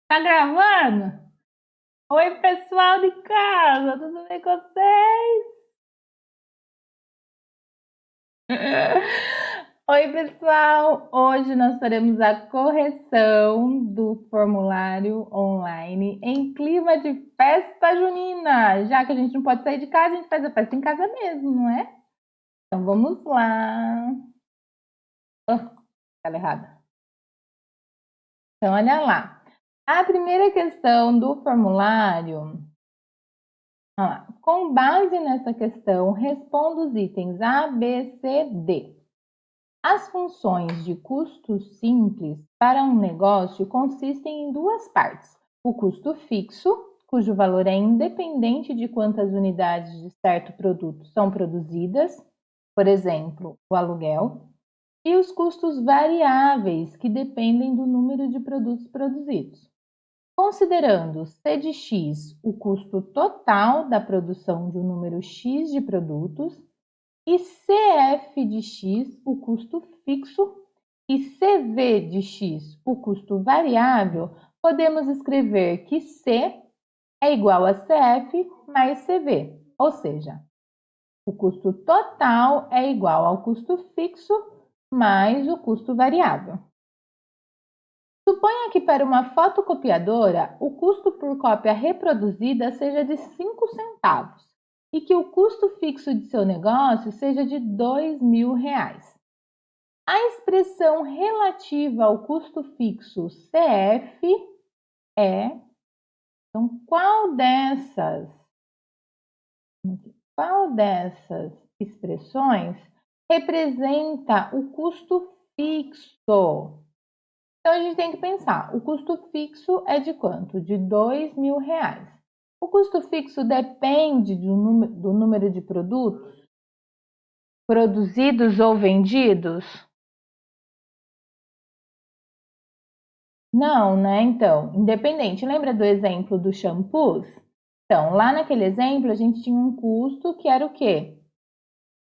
Tá gravando? Oi, pessoal de casa, tudo bem com vocês? Oi, pessoal! Hoje nós faremos a correção do formulário online em clima de festa junina. Já que a gente não pode sair de casa, a gente faz a festa em casa mesmo, não é? Então vamos lá. Oh, tá errada. Então, olha lá. A primeira questão do formulário. Com base nessa questão, responda os itens A, B, C, D. As funções de custo simples para um negócio consistem em duas partes: o custo fixo, cujo valor é independente de quantas unidades de certo produto são produzidas, por exemplo, o aluguel, e os custos variáveis, que dependem do número de produtos produzidos. Considerando C de X o custo total da produção de um número X de produtos e CF de X o custo fixo e CV de X o custo variável, podemos escrever que C é igual a CF mais CV, ou seja, o custo total é igual ao custo fixo mais o custo variável. Suponha que para uma fotocopiadora o custo por cópia reproduzida seja de 5 centavos e que o custo fixo de seu negócio seja de R$ 2.000. A expressão relativa ao custo fixo CF é, então, qual dessas expressões representa o custo fixo? Então, a gente tem que pensar, o custo fixo é de quanto? De R$ 2.000. O custo fixo depende do número de produtos produzidos ou vendidos? Não, né? Então, independente. Lembra do exemplo dos shampoos? Então, lá naquele exemplo, a gente tinha um custo que era o quê?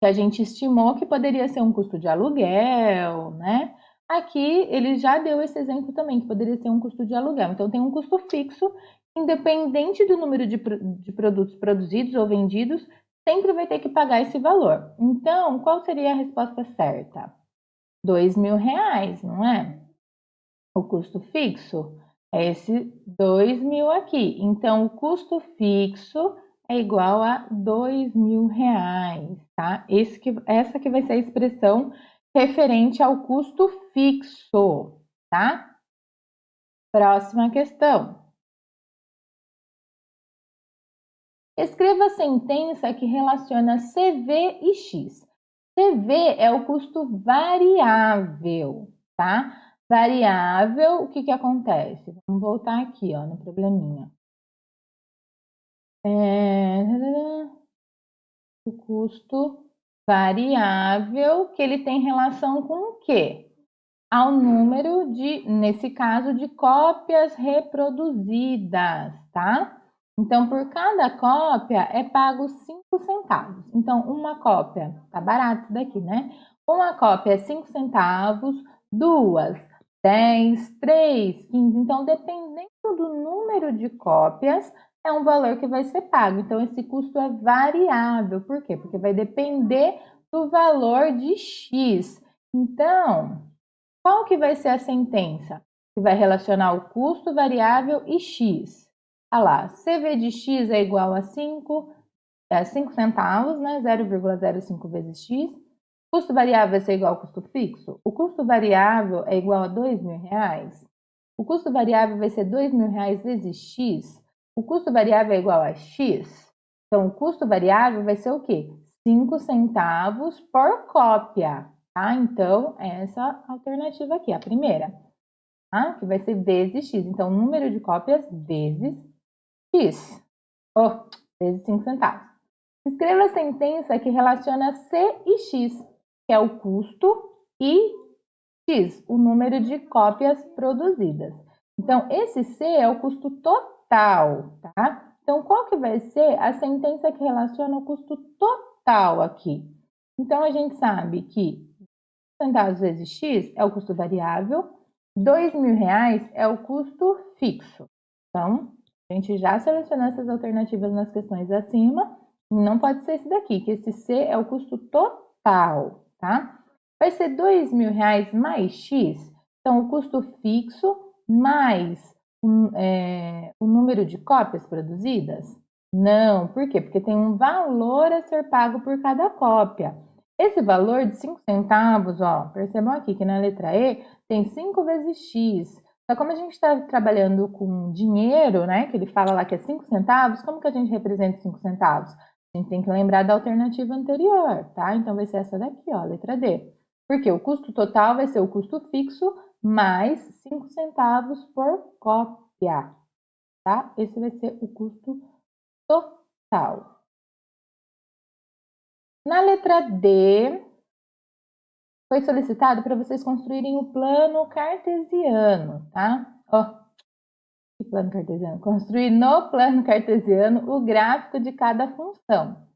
Que a gente estimou que poderia ser um custo de aluguel, né? Aqui ele já deu esse exemplo também, que poderia ser um custo de aluguel. Então, tem um custo fixo, independente do número de produtos produzidos ou vendidos, sempre vai ter que pagar esse valor. Então, qual seria a resposta certa? R$ 2.000, não é? O custo fixo é esse 2.000 aqui. Então, o custo fixo é igual a R$ 2.000, tá? Essa que vai ser a expressão referente ao custo fixo, tá? Próxima questão. Escreva a sentença que relaciona CV e X. CV é o custo variável, tá? Variável, o que que acontece? Vamos voltar aqui, ó, no probleminha. O custo variável, que ele tem relação com o quê? Ao número de, nesse caso, de cópias reproduzidas, tá? Então, por cada cópia é pago 5 centavos. Então, uma cópia, tá barato isso daqui, né? Uma cópia é 5 centavos, duas, 10, 3, 15. Então, dependendo do número de cópias, é um valor que vai ser pago. Então, esse custo é variável. Por quê? Porque vai depender do valor de X. Então, qual que vai ser a sentença? Que vai relacionar o custo variável e X. Olha lá, CV de X é igual a 5 centavos, né? 0,05 vezes X. Custo variável vai ser igual ao custo fixo? O custo variável é igual a R$ 2.000? O custo variável vai ser R$ 2.000 vezes X? O custo variável é igual a X? Então, o custo variável vai ser o quê? 5 centavos por cópia, tá? Então, essa alternativa aqui, a primeira, tá? Que vai ser vezes X. Então, número de cópias vezes X. Vezes 5 centavos. Escreva a sentença que relaciona C e X, que é o custo, e X, o número de cópias produzidas. Então, esse C é o custo total, tá? Então, qual que vai ser a sentença que relaciona o custo total aqui? Então, a gente sabe que centavos vezes X é o custo variável, R$ 2.000 é o custo fixo. Então, a gente já selecionou essas alternativas nas questões acima. Não pode ser esse daqui, que esse C é o custo total, tá? Vai ser R$ 2.000 mais X. Então, o custo fixo mais o número de cópias produzidas? Não, por quê? Porque tem um valor a ser pago por cada cópia. Esse valor de 5 centavos, ó, percebam aqui que na letra E tem 5 vezes X. Só como a gente está trabalhando com dinheiro, né, que ele fala lá que é 5 centavos, como que a gente representa 5 centavos? A gente tem que lembrar da alternativa anterior, tá? Então vai ser essa daqui, ó, letra D. Porque o custo total vai ser o custo fixo mais 5 centavos por cópia, tá? Esse vai ser o custo total. Na letra D, foi solicitado para vocês construírem o plano cartesiano, tá? Ó, que plano cartesiano? Construir no plano cartesiano o gráfico de cada função,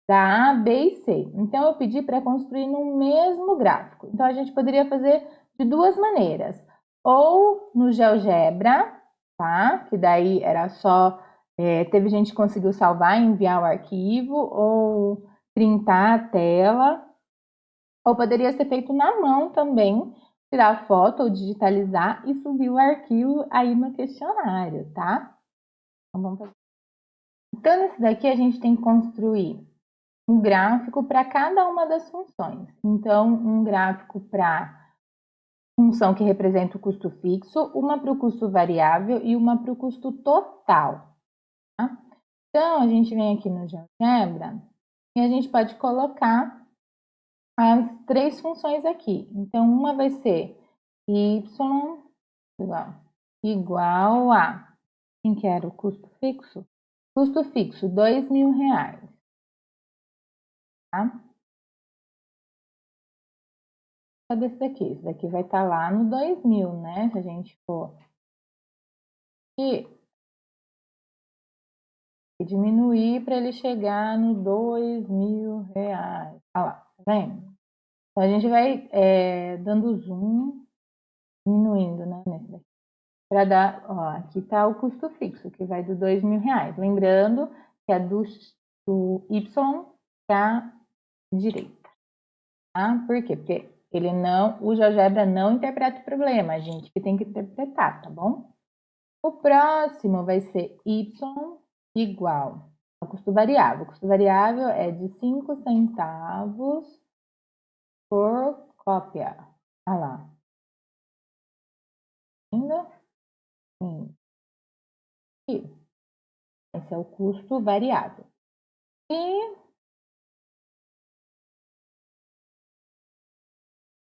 da A, B e C. Então, eu pedi para construir no mesmo gráfico. Então, a gente poderia fazer de duas maneiras. Ou no GeoGebra, tá? Que daí era só... teve gente que conseguiu salvar e enviar o arquivo, ou printar a tela. Ou poderia ser feito na mão também, tirar foto ou digitalizar e subir o arquivo aí no questionário, tá? Então, vamos fazer. Então, nesse daqui a gente tem que construir um gráfico para cada uma das funções. Então, um gráfico para função que representa o custo fixo, uma para o custo variável e uma para o custo total. Tá? Então, a gente vem aqui no GeoGebra e a gente pode colocar as três funções aqui. Então, uma vai ser y igual a, quem que era o custo fixo? Custo fixo, R$ 2.000, tá? Cadê esse daqui? Esse daqui vai estar lá no 2.000, né? Se a gente for e diminuir para ele chegar no R$ 2.000. Olha lá, tá vendo? Então, a gente vai dando zoom, diminuindo, né? Nesse daqui. Para dar, ó, aqui está o custo fixo, que vai do R$ 2.000. Lembrando que é do Y para a direita, tá? Por quê? Porque ele não, o GeoGebra não interpreta o problema, a gente que tem que interpretar, tá bom? O próximo vai ser Y igual ao custo variável. O custo variável é de 5 centavos por cópia. Olha lá. Ainda? Sim. Esse é o custo variável. E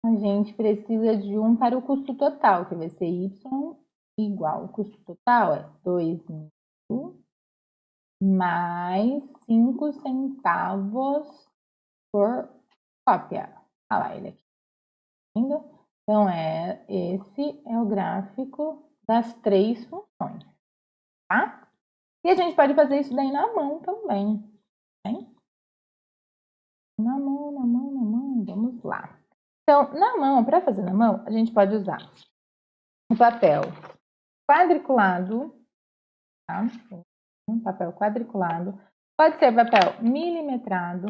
a gente precisa de um para o custo total, que vai ser Y igual. O custo total é 2.000 mais 5 centavos por cópia. Olha lá ele aqui. Então, esse é o gráfico das três funções, tá? E a gente pode fazer isso daí na mão também, hein? Na mão, vamos lá. Então, na mão, para fazer na mão, a gente pode usar o papel quadriculado, tá? Um papel quadriculado. Pode ser papel milimetrado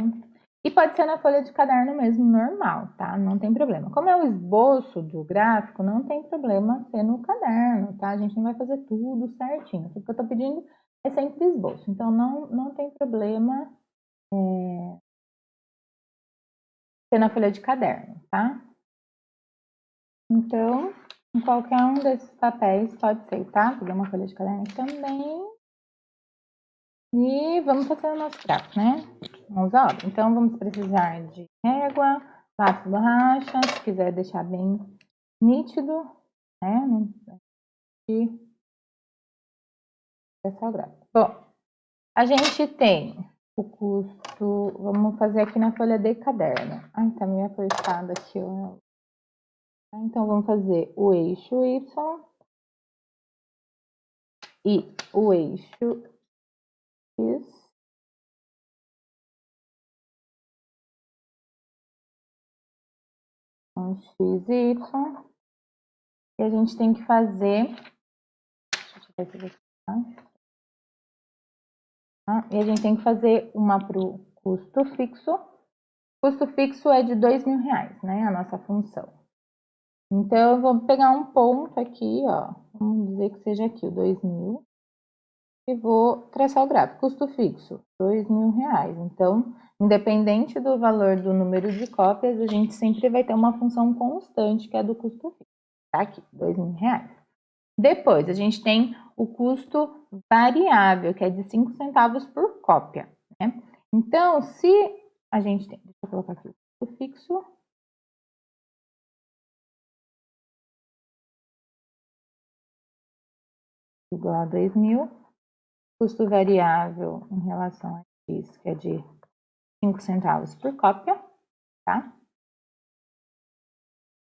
e pode ser na folha de caderno mesmo, normal, tá? Não tem problema. Como é o esboço do gráfico, não tem problema ser no caderno, tá? A gente não vai fazer tudo certinho. Tudo que eu tô pedindo é sempre esboço. Então, não tem problema ser na folha de caderno, tá? Então, em qualquer um desses papéis pode ser, tá? Vou pegar uma folha de caderno também. E vamos fazer o nosso gráfico, né? Vamos à obra. Então, vamos precisar de régua, lápis borracha, se quiser deixar bem nítido, né? E essa é o gráfico. Bom, a gente tem o custo, vamos fazer aqui na folha de caderno. Ai, tá meio apertado aqui, ó. Então, vamos fazer o eixo Y e o eixo X. X, Y. E a gente tem que fazer... Deixa eu tirar isso aqui, tá? E a gente tem que fazer uma para o custo fixo. O custo fixo é de R$2.000, né? A nossa função. Então, eu vou pegar um ponto aqui, ó. Vamos dizer que seja aqui o 2.000. E vou traçar o gráfico. Custo fixo, R$2.000. Então, independente do valor do número de cópias, a gente sempre vai ter uma função constante, que é do custo fixo. Tá aqui, R$2.000. Depois, a gente tem o custo variável, que é de 5 centavos por cópia, né? Então, se a gente tem... Deixa eu colocar aqui o custo fixo. Igual a 2.000. Custo variável em relação a X, que é de 5 centavos por cópia, tá?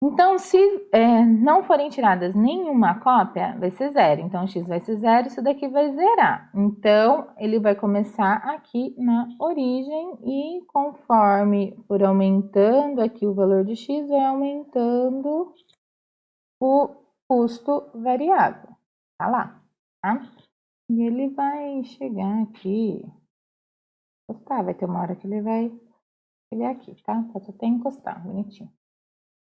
Então, se não forem tiradas nenhuma cópia, vai ser zero. Então, x vai ser zero, isso daqui vai zerar. Então, ele vai começar aqui na origem e conforme for aumentando aqui o valor de x, vai aumentando o custo variável. Tá lá, tá? E ele vai chegar aqui, encostar, vai ter uma hora que ele vai chegar aqui, tá? Pode até encostar, bonitinho.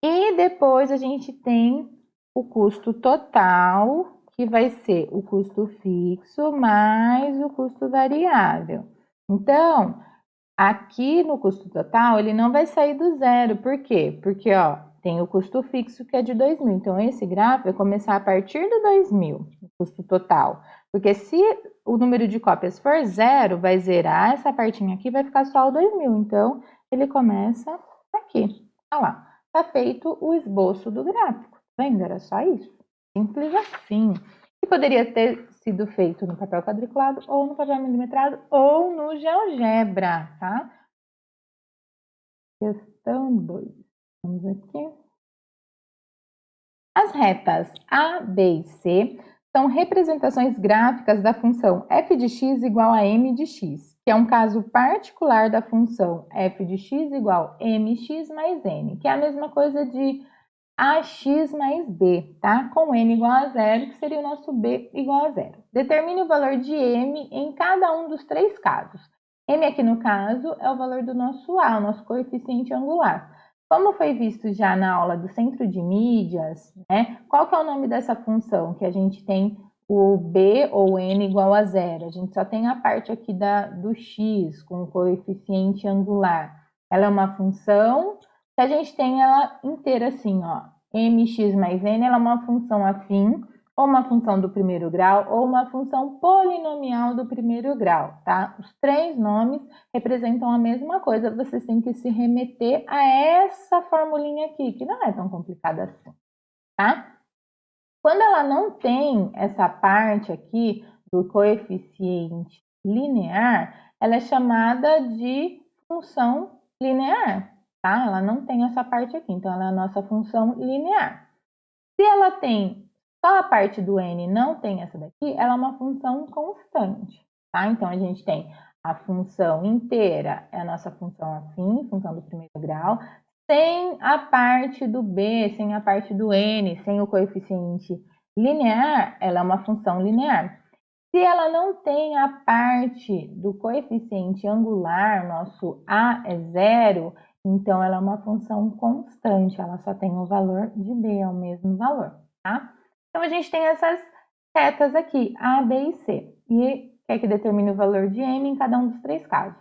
E depois a gente tem o custo total, que vai ser o custo fixo mais o custo variável. Então, aqui no custo total, ele não vai sair do zero. Por quê? Porque, ó, tem o custo fixo que é de 2.000. Então, esse gráfico vai começar a partir do 2.000, o custo total. Porque se o número de cópias for zero, vai zerar essa partinha aqui, vai ficar só o 2.000. Então, ele começa aqui. Olha lá. Tá feito o esboço do gráfico. Tá vendo? Era só isso. Simples assim. E poderia ter sido feito no papel quadriculado, ou no papel milimetrado, ou no GeoGebra, tá? Questão 2. Vamos aqui. As retas A, B e C são representações gráficas da função f de x igual a m de x, que é um caso particular da função f de x igual a mx mais n, que é a mesma coisa de ax mais b, tá? Com n igual a zero, que seria o nosso b igual a zero. Determine o valor de m em cada um dos três casos. M aqui no caso é o valor do nosso A, o nosso coeficiente angular. Como foi visto já na aula do centro de mídias, né? Qual que é o nome dessa função? Que a gente tem o b ou n igual a zero. A gente só tem a parte aqui do x com o coeficiente angular. Ela é uma função que a gente tem ela inteira assim, ó. Mx mais n, ela é uma função afim, ou uma função do primeiro grau, ou uma função polinomial do primeiro grau, tá? Os três nomes representam a mesma coisa, vocês têm que se remeter a essa formulinha aqui, que não é tão complicada assim, tá? Quando ela não tem essa parte aqui do coeficiente linear, ela é chamada de função linear, tá? Ela não tem essa parte aqui, então ela é a nossa função linear. Se ela tem só a parte do n e não tem essa daqui, ela é uma função constante, tá? Então, a gente tem a função inteira, é a nossa função afim, função do primeiro grau, sem a parte do b, sem a parte do n, sem o coeficiente linear, ela é uma função linear. Se ela não tem a parte do coeficiente angular, nosso a é zero, então ela é uma função constante, ela só tem o valor de b, é o mesmo valor, tá? Então a gente tem essas retas aqui, A, B e C, e quer que determine o valor de m em cada um dos três casos.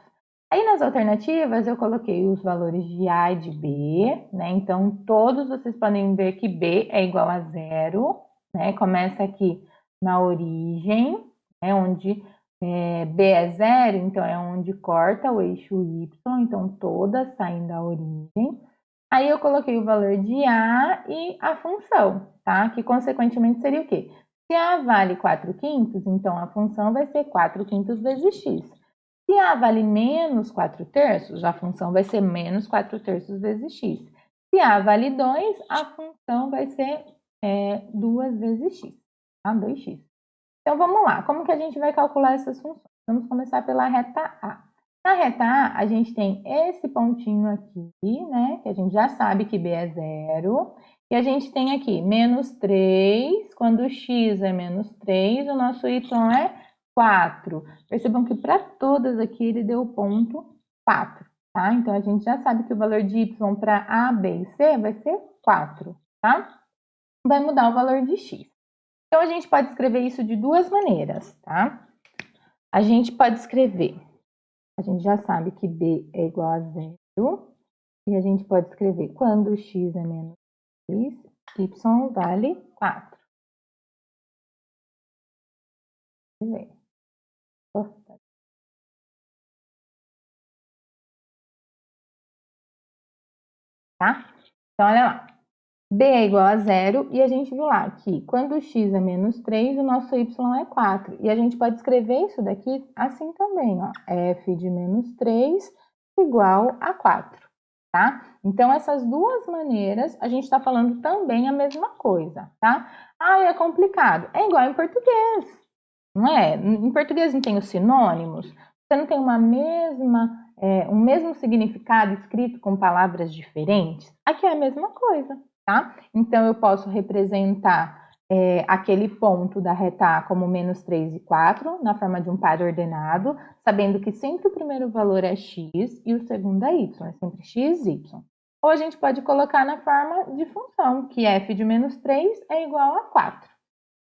Aí nas alternativas eu coloquei os valores de A e de B, né? Então todos vocês podem ver que B é igual a zero, né? Começa aqui na origem, onde B é zero, então é onde corta o eixo Y, então todas saem da origem. Aí eu coloquei o valor de A e a função, tá? Que consequentemente seria o quê? Se A vale 4/5, então a função vai ser 4/5 vezes x. Se A vale menos 4/3, a função vai ser menos 4/3 vezes x. Se A vale 2, a função vai ser 2 vezes x, tá? 2x. Então, vamos lá. Como que a gente vai calcular essas funções? Vamos começar pela reta A. Na reta A, a gente tem esse pontinho aqui, né? Que a gente já sabe que B é zero. E a gente tem aqui menos 3, quando o x é menos 3, o nosso y é 4. Percebam que para todas aqui ele deu o ponto 4, tá? Então, a gente já sabe que o valor de y para A, B e C vai ser 4, tá? Vai mudar o valor de x. Então, a gente pode escrever isso de duas maneiras, tá? A gente pode escrever, a gente já sabe que B é igual a 0, e a gente pode escrever quando x é menos 3, y vale 4. Tá? Então, olha lá. B é igual a 0 e a gente viu lá que quando x é menos 3, o nosso y é 4. E a gente pode escrever isso daqui assim também, ó. F de menos 3 igual a 4, tá? Então, essas duas maneiras, a gente está falando também a mesma coisa, tá? Ah, é complicado. É igual em português, não é? Em português não tem os sinônimos? Você não tem um mesmo significado escrito com palavras diferentes? Aqui é a mesma coisa, tá? Então, eu posso representar aquele ponto da reta A como menos 3 e 4, na forma de um par ordenado, sabendo que sempre o primeiro valor é x e o segundo é y, é sempre x, y. Ou a gente pode colocar na forma de função, que f de menos 3 é igual a 4.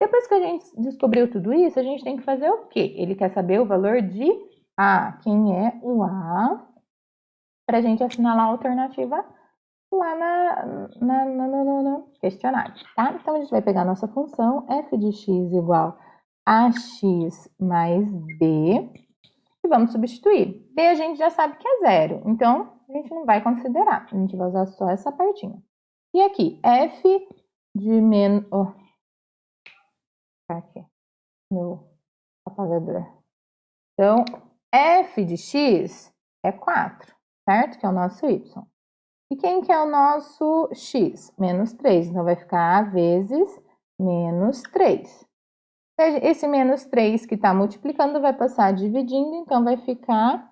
Depois que a gente descobriu tudo isso, a gente tem que fazer o quê? Ele quer saber o valor de A. Quem é o A? Para a gente assinalar a alternativa lá no questionário, tá? Então, a gente vai pegar a nossa função f de x igual a x mais b e vamos substituir. B a gente já sabe que é 0, então a gente não vai considerar. A gente vai usar só essa partinha. E aqui, f de menos... aqui, meu apagador. Então, f de x é 4, certo? Que é o nosso y. E quem que é o nosso x? Menos 3. Então, vai ficar a vezes menos 3. Esse menos 3 que está multiplicando vai passar dividindo, então vai ficar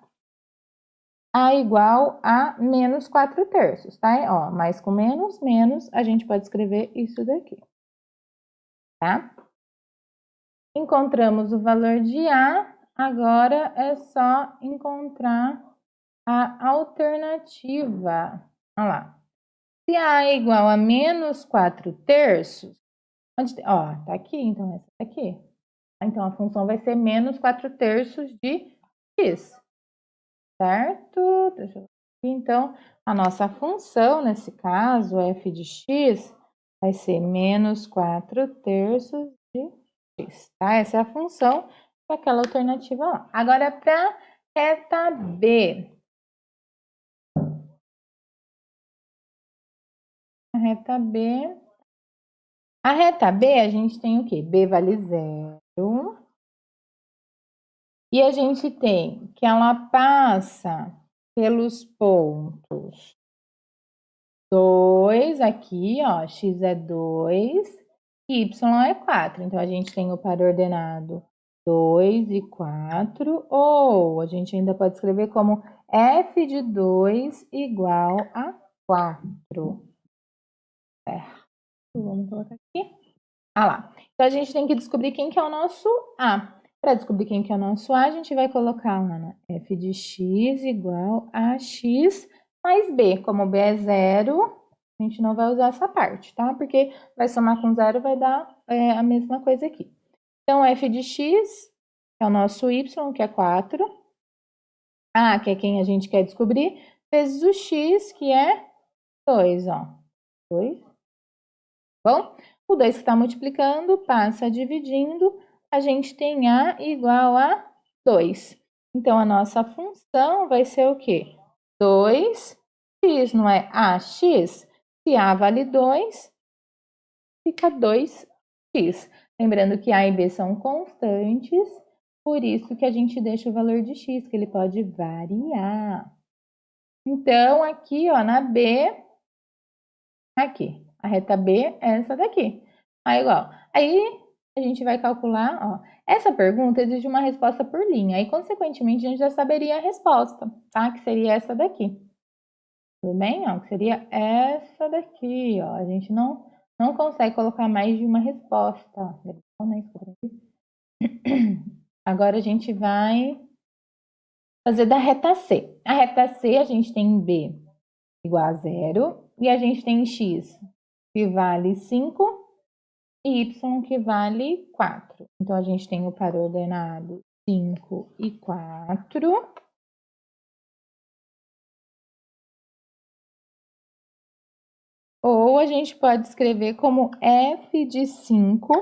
a igual a menos 4 terços, tá? Ó, mais com menos, menos, a gente pode escrever isso daqui, tá? Encontramos o valor de A, agora é só encontrar a alternativa. Olha lá. Se A é igual a menos 4 terços, ó, tá aqui, então essa tá aqui. Então, a função vai ser menos 4 terços de x, certo? Deixa eu ver aqui. Então, a nossa função, nesse caso, f de x, vai ser menos 4 terços de x, tá? Essa é a função daquela alternativa lá. Agora, para reta B. A reta B. A reta B, a gente tem o quê? B vale 0. E a gente tem que ela passa pelos pontos 2 aqui, ó, x é 2, y é 4. Então, a gente tem o par ordenado 2 e 4, ou a gente ainda pode escrever como f de 2 igual a 4. Certo? Vamos colocar aqui. Ah lá. Então, a gente tem que descobrir quem que é o nosso A. Para descobrir quem que é o nosso A, a gente vai colocar lá na f de x igual a x mais b. Como b é 0, a gente não vai usar essa parte, tá? Porque vai somar com 0 vai dar a mesma coisa aqui. Então, f de x é o nosso y, que é 4. A, que é quem a gente quer descobrir, vezes o x, que é 2, ó. 2. Bom? O 2 que está multiplicando passa dividindo, a gente tem A igual a 2. Então, a nossa função vai ser o quê? 2x, não é AX? Se A vale 2, fica 2x. Lembrando que A e B são constantes, por isso que a gente deixa o valor de x, que ele pode variar. Então, aqui, ó, na B, aqui. A reta B é essa daqui. Aí, igual. Aí, a gente vai calcular, ó. Essa pergunta exige uma resposta por linha. Aí, consequentemente, a gente já saberia a resposta, tá? Que seria essa daqui. Tudo bem? Ó, que seria essa daqui, ó. A gente não consegue colocar mais de uma resposta. Agora a gente vai fazer da reta C. A reta C a gente tem B igual a 0 e a gente tem x que vale 5 e y que vale 4. Então, a gente tem o par ordenado 5 e 4. Ou a gente pode escrever como f de 5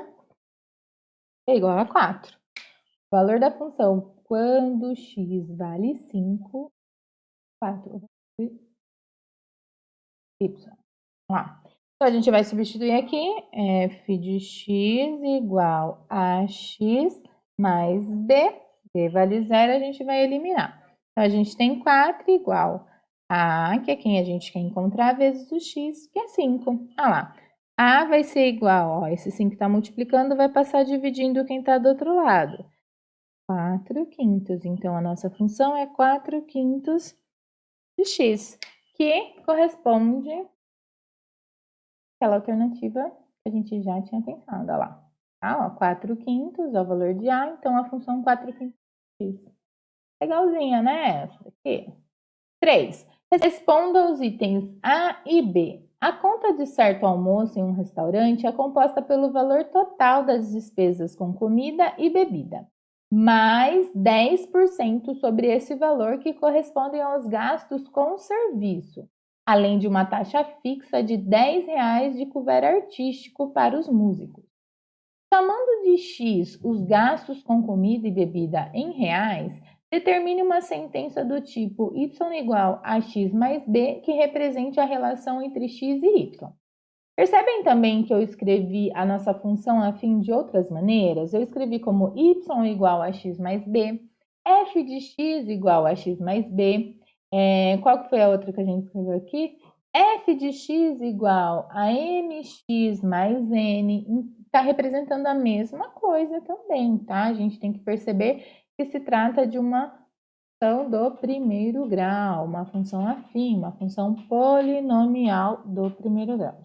é igual a 4. O valor da função quando x vale 5, 4 y. Vamos lá. Então, a gente vai substituir aqui f de x igual a x mais b. B vale 0, a gente vai eliminar. Então, a gente tem 4 igual a, que é quem a gente quer encontrar, vezes o x, que é 5. Ah lá. A vai ser igual, ó, esse 5 está multiplicando, vai passar dividindo quem está do outro lado. 4 quintos. Então, a nossa função é 4 quintos de x, que corresponde àquela alternativa que a gente já tinha pensado. Olha lá. Tá, ó, 4 quintos é o valor de A, então a função 4 quintos de x. Legalzinha, né? Essa daqui. 3. Responda aos itens A e B. A conta de certo almoço em um restaurante é composta pelo valor total das despesas com comida e bebida, mais 10% sobre esse valor que correspondem aos gastos com serviço, além de uma taxa fixa de R$ 10 de couvert artístico para os músicos. Chamando de X os gastos com comida e bebida em reais, determine uma sentença do tipo y igual a x mais b que represente a relação entre x e y. Percebem também que eu escrevi a nossa função a fim de outras maneiras? Eu escrevi como y igual a x mais b, f de x igual a x mais b. Qual que foi a outra que a gente escreveu aqui? F de x igual a mx mais n. Está representando a mesma coisa também, tá? A gente tem que perceber que se trata de uma função do primeiro grau, uma função afim, uma função polinomial do primeiro grau.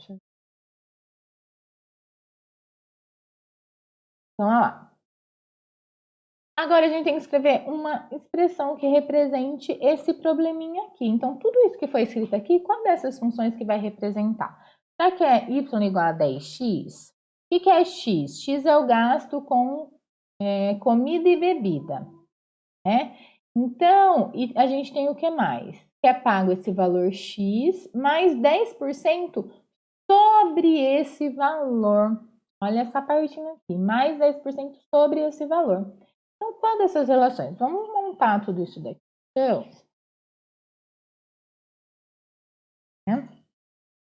Então, olha lá. Agora a gente tem que escrever uma expressão que represente esse probleminha aqui. Então, tudo isso que foi escrito aqui, qual dessas funções que vai representar? Será que é y igual a 10x? O que é x? X é o gasto com comida e bebida, né? Então, a gente tem o que mais? Que é pago esse valor x mais 10% sobre esse valor. Olha essa partinha aqui, mais 10% sobre esse valor. Então, qual dessas relações? Vamos montar tudo isso daqui. Então,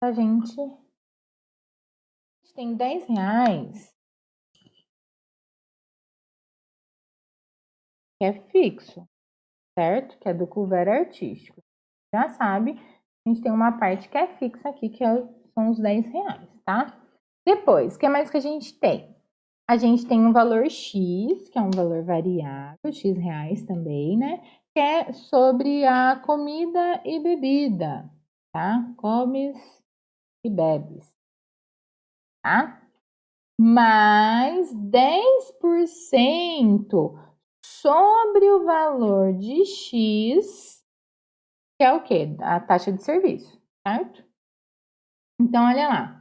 a gente tem R$ 10 que é fixo, certo? Que é do couvert artístico. Já sabe, a gente tem uma parte que é fixa aqui, que são os R$ 10, tá? Depois, o que mais que a gente tem? A gente tem um valor X, que é um valor variável, X reais também, né? Que é sobre a comida e bebida, tá? Comes e bebes, tá? Mais 10% sobre o valor de X, que é o quê? A taxa de serviço, certo? Então, olha lá.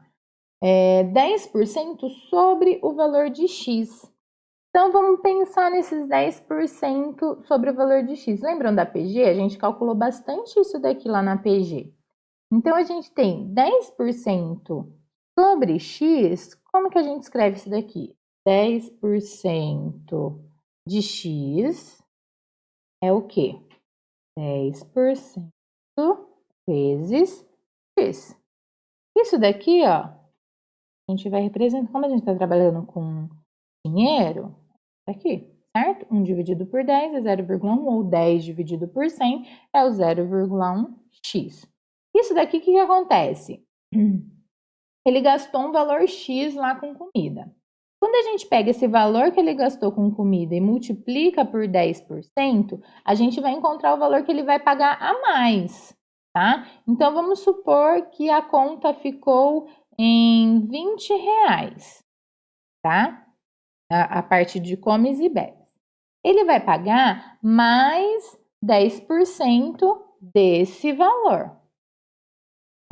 10% sobre o valor de X. Então, vamos pensar nesses 10% sobre o valor de X. Lembram da PG? A gente calculou bastante isso daqui lá na PG. Então, a gente tem 10% sobre X. Como que a gente escreve isso daqui? 10% de X é o quê? 10% vezes X. Isso daqui, ó, a gente vai representar, como a gente está trabalhando com dinheiro, aqui, certo? 1 dividido por 10 é 0,1, ou 10 dividido por 100 é o 0,1x. Isso daqui, o que acontece? Ele gastou um valor x lá com comida. Quando a gente pega esse valor que ele gastou com comida e multiplica por 10%, a gente vai encontrar o valor que ele vai pagar a mais, tá? Então, vamos supor que a conta ficou em R$ 20, tá? A parte de comes e bebes. Ele vai pagar mais 10% desse valor,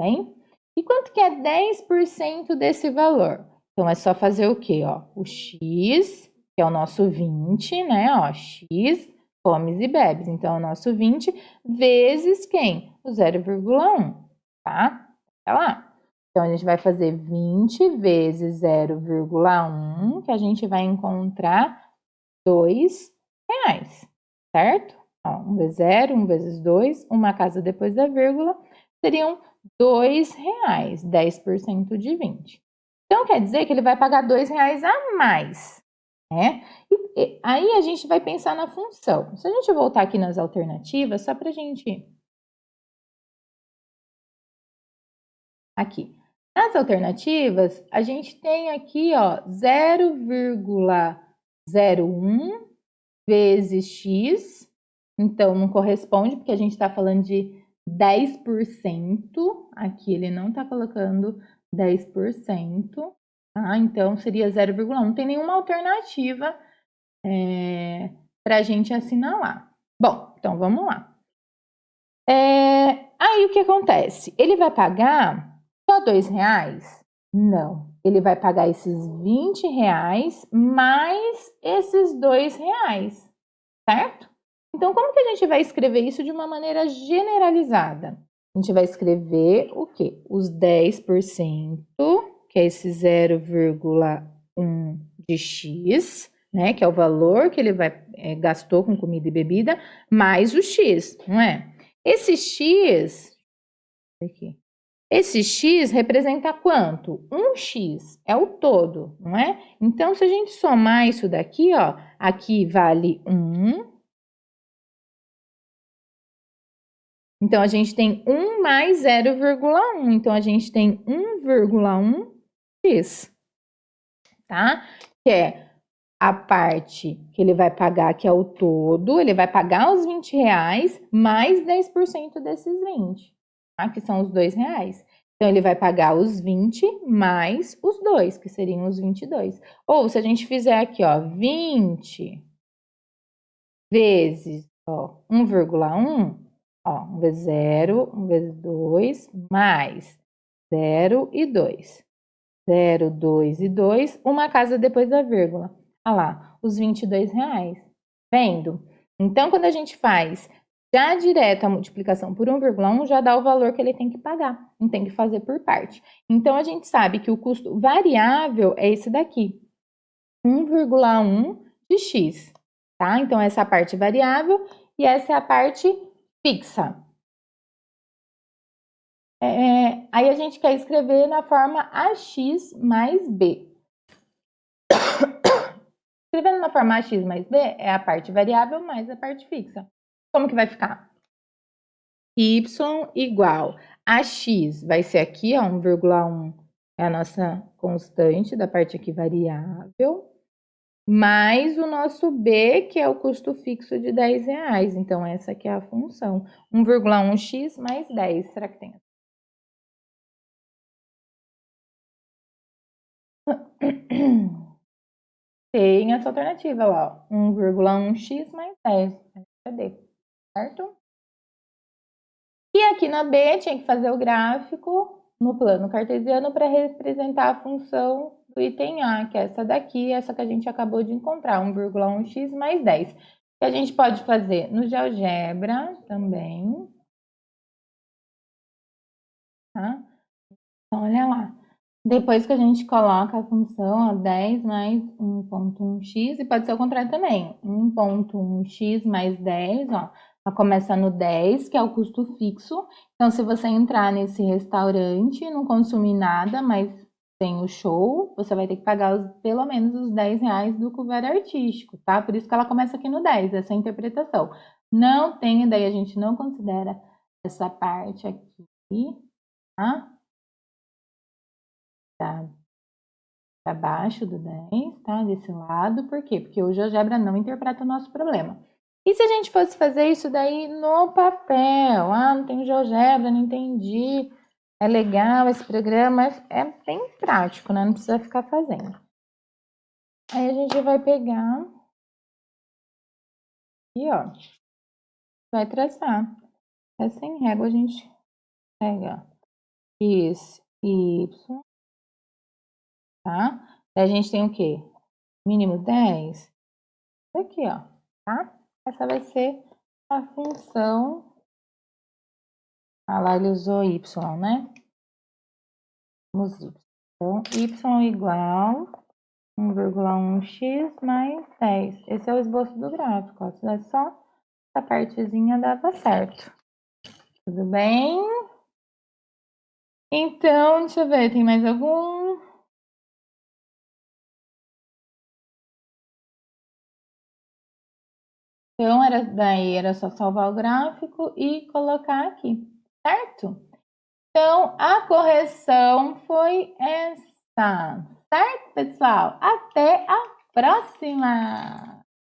bem? E quanto que é 10% desse valor? Então, é só fazer o quê, ó? O x, que é o nosso 20, né, ó, x, comes e bebes. Então, é o nosso 20 vezes quem? O 0,1, tá? Tá lá. Então, a gente vai fazer 20 vezes 0,1, que a gente vai encontrar R$ 2, certo? Ó, 1 vezes 0, 1 vezes 2, uma casa depois da vírgula, seriam R$ 2, 10% de 20. Então, quer dizer que ele vai pagar R$ 2 a mais, né? E aí a gente vai pensar na função. Se a gente voltar aqui nas alternativas, só para a gente... Aqui. Nas alternativas, a gente tem aqui, ó, 0,01 vezes x, então não corresponde, porque a gente está falando de 10%, aqui ele não está colocando 10%, tá? Então seria 0,1, não tem nenhuma alternativa para a gente assinalar. Bom, então vamos lá. Aí o que acontece? Ele vai pagar só R$ 2? Não, ele vai pagar esses R$ 20 mais esses R$ 2, certo? Então, como que a gente vai escrever isso de uma maneira generalizada? A gente vai escrever o quê? Os 10%, que é esse 0,1 de x, né? Que é o valor que ele gastou com comida e bebida, mais o x, não é? Esse x, aqui, esse x representa quanto? 1x, é o todo, não é? Então, se a gente somar isso daqui, ó, aqui vale 1. Então, a gente tem 1 mais 0,1. Então, a gente tem 1,1x, tá? Que é a parte que ele vai pagar, que é o todo. Ele vai pagar os R$ 20 mais 10% desses 20, tá? Que são os R$ 2. Então, ele vai pagar os 20 mais os 2, que seriam os 22. Ou, se a gente fizer aqui, ó, 20 vezes, ó, 1,1, ó, 1 vezes 0, 1 vezes 2, mais 0 e 2. 0, 2 e 2, uma casa depois da vírgula. Olha lá, os R$ 22. Vendo? Então, quando a gente faz já direto a multiplicação por 1,1, já dá o valor que ele tem que pagar. Não tem que fazer por parte. Então, a gente sabe que o custo variável é esse daqui. 1,1 de x, tá? Então, essa é a parte variável e essa é a parte fixa. Aí a gente quer escrever na forma ax mais b. Escrevendo na forma ax mais b é a parte variável mais a parte fixa. Como que vai ficar? Y igual a x vai ser aqui, ó, 1,1 é a nossa constante da parte aqui variável, mais o nosso b, que é o custo fixo de R$ 10. Então, essa aqui é a função. 1,1x mais 10. Será que tem? Tem essa alternativa lá, ó. 1,1x mais 10. Cadê? Certo? E aqui na B, tinha que fazer o gráfico no plano cartesiano para representar a função do item A, que é essa daqui, essa que a gente acabou de encontrar, 1,1x mais 10. Que a gente pode fazer no GeoGebra também. Tá? Então, olha lá. Depois que a gente coloca a função, ó, 10 mais 1,1x, e pode ser o contrário também, 1,1x mais 10, ó, ela começa no 10, que é o custo fixo. Então, se você entrar nesse restaurante, não consumir nada, mas tem o show, você vai ter que pagar pelo menos os R$ 10 do couvert artístico, tá? Por isso que ela começa aqui no 10, essa é a interpretação. Não tem, daí a gente não considera essa parte aqui, tá? Tá abaixo do 10, tá? Desse lado, por quê? Porque o GeoGebra não interpreta o nosso problema. E se a gente fosse fazer isso daí no papel? Ah, não tem GeoGebra, não entendi. É legal esse programa, é bem prático, né? Não precisa ficar fazendo. Aí a gente vai pegar e ó, vai traçar. É sem régua, a gente pega X, Y, tá? Daí a gente tem o quê? Mínimo 10. Aqui, ó, tá? Essa vai ser a função. Ah, lá ele usou Y, né? Vamos Y. Então, Y igual 1,1x mais 10. Esse é o esboço do gráfico, ó. Se é só essa partezinha, dava certo. Tudo bem? Então, deixa eu ver, tem mais algum? Então, daí era só salvar o gráfico e colocar aqui, certo? Então, a correção foi essa, certo, pessoal? Até a próxima!